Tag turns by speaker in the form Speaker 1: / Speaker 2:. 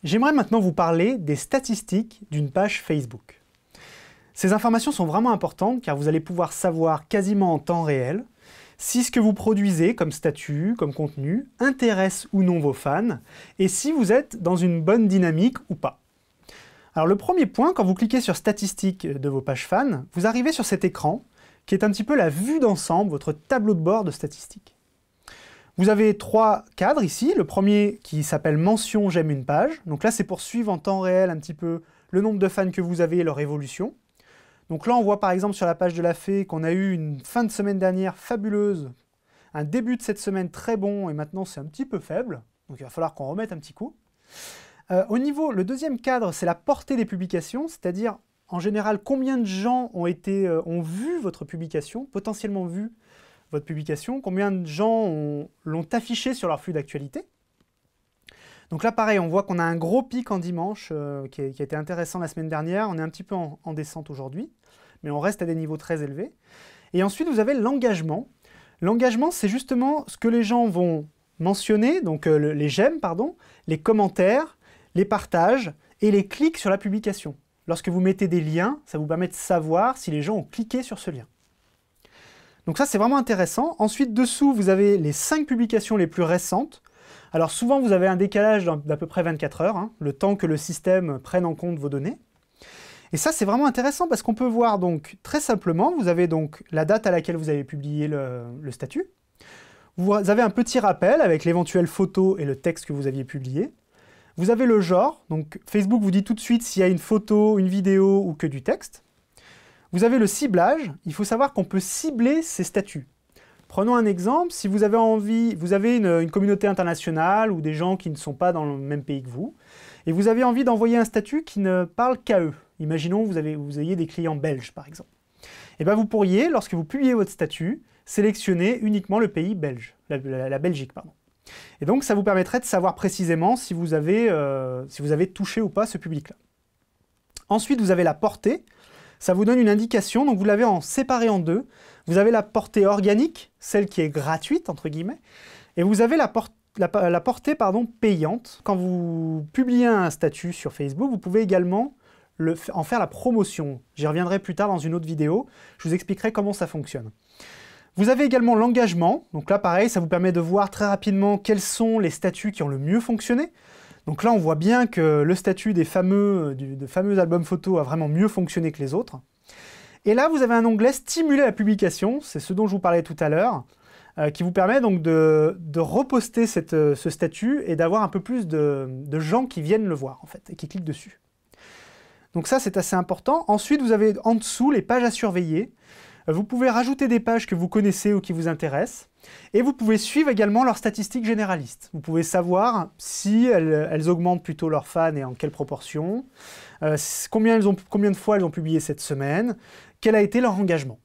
Speaker 1: J'aimerais maintenant vous parler des statistiques d'une page Facebook. Ces informations sont vraiment importantes car vous allez pouvoir savoir quasiment en temps réel si ce que vous produisez comme statut, comme contenu, intéresse ou non vos fans et si vous êtes dans une bonne dynamique ou pas. Alors le premier point, quand vous cliquez sur statistiques de vos pages fans, vous arrivez sur cet écran qui est un petit peu la vue d'ensemble, votre tableau de bord de statistiques. Vous avez trois cadres ici, le premier qui s'appelle mention j'aime une page, donc là c'est pour suivre en temps réel un petit peu le nombre de fans que vous avez et leur évolution. Donc là on voit par exemple sur la page de la fée qu'on a eu une fin de semaine dernière fabuleuse, un début de cette semaine très bon et maintenant c'est un petit peu faible, donc il va falloir qu'on remette un petit coup. Le deuxième cadre c'est la portée des publications, c'est-à-dire en général combien de gens ont vu votre publication, potentiellement vu votre publication, combien de gens l'ont affiché sur leur flux d'actualité. Donc là, pareil, on voit qu'on a un gros pic en dimanche qui a été intéressant la semaine dernière. On est un petit peu en descente aujourd'hui, mais on reste à des niveaux très élevés. Et ensuite, vous avez l'engagement. L'engagement, c'est justement ce que les gens vont mentionner, donc les j'aime, pardon, les commentaires, les partages et les clics sur la publication. Lorsque vous mettez des liens, ça vous permet de savoir si les gens ont cliqué sur ce lien. Donc ça, c'est vraiment intéressant. Ensuite, dessous, vous avez les 5 publications les plus récentes. Alors souvent, vous avez un décalage d'à peu près 24 heures, hein, le temps que le système prenne en compte vos données. Et ça, c'est vraiment intéressant parce qu'on peut voir donc très simplement, vous avez donc la date à laquelle vous avez publié le statut. Vous avez un petit rappel avec l'éventuelle photo et le texte que vous aviez publié. Vous avez le genre, donc Facebook vous dit tout de suite s'il y a une photo, une vidéo ou que du texte. Vous avez le ciblage, il faut savoir qu'on peut cibler ces statuts. Prenons un exemple, si vous avez une communauté internationale ou des gens qui ne sont pas dans le même pays que vous, et vous avez envie d'envoyer un statut qui ne parle qu'à eux. Imaginons que vous ayez des clients belges par exemple. Et bien vous pourriez, lorsque vous publiez votre statut, sélectionner uniquement le pays belge, la Belgique, pardon. Et donc ça vous permettrait de savoir précisément si vous avez touché ou pas ce public-là. Ensuite, vous avez la portée. Ça vous donne une indication, donc vous l'avez séparé en deux. Vous avez la portée organique, celle qui est gratuite, entre guillemets, et vous avez la portée payante. Quand vous publiez un statut sur Facebook, vous pouvez également en faire la promotion. J'y reviendrai plus tard dans une autre vidéo, je vous expliquerai comment ça fonctionne. Vous avez également l'engagement, donc là pareil, ça vous permet de voir très rapidement quels sont les statuts qui ont le mieux fonctionné. Donc là, on voit bien que le statut des fameux albums photos a vraiment mieux fonctionné que les autres. Et là, vous avez un onglet « Stimuler la publication », c'est ce dont je vous parlais tout à l'heure, qui vous permet donc de reposter ce statut et d'avoir un peu plus de gens qui viennent le voir, en fait, et qui cliquent dessus. Donc ça, c'est assez important. Ensuite, vous avez en dessous les pages à surveiller. Vous pouvez rajouter des pages que vous connaissez ou qui vous intéressent. Et vous pouvez suivre également leurs statistiques généralistes. Vous pouvez savoir si elles augmentent plutôt leurs fans et en quelle proportion, combien de fois elles ont publié cette semaine, quel a été leur engagement.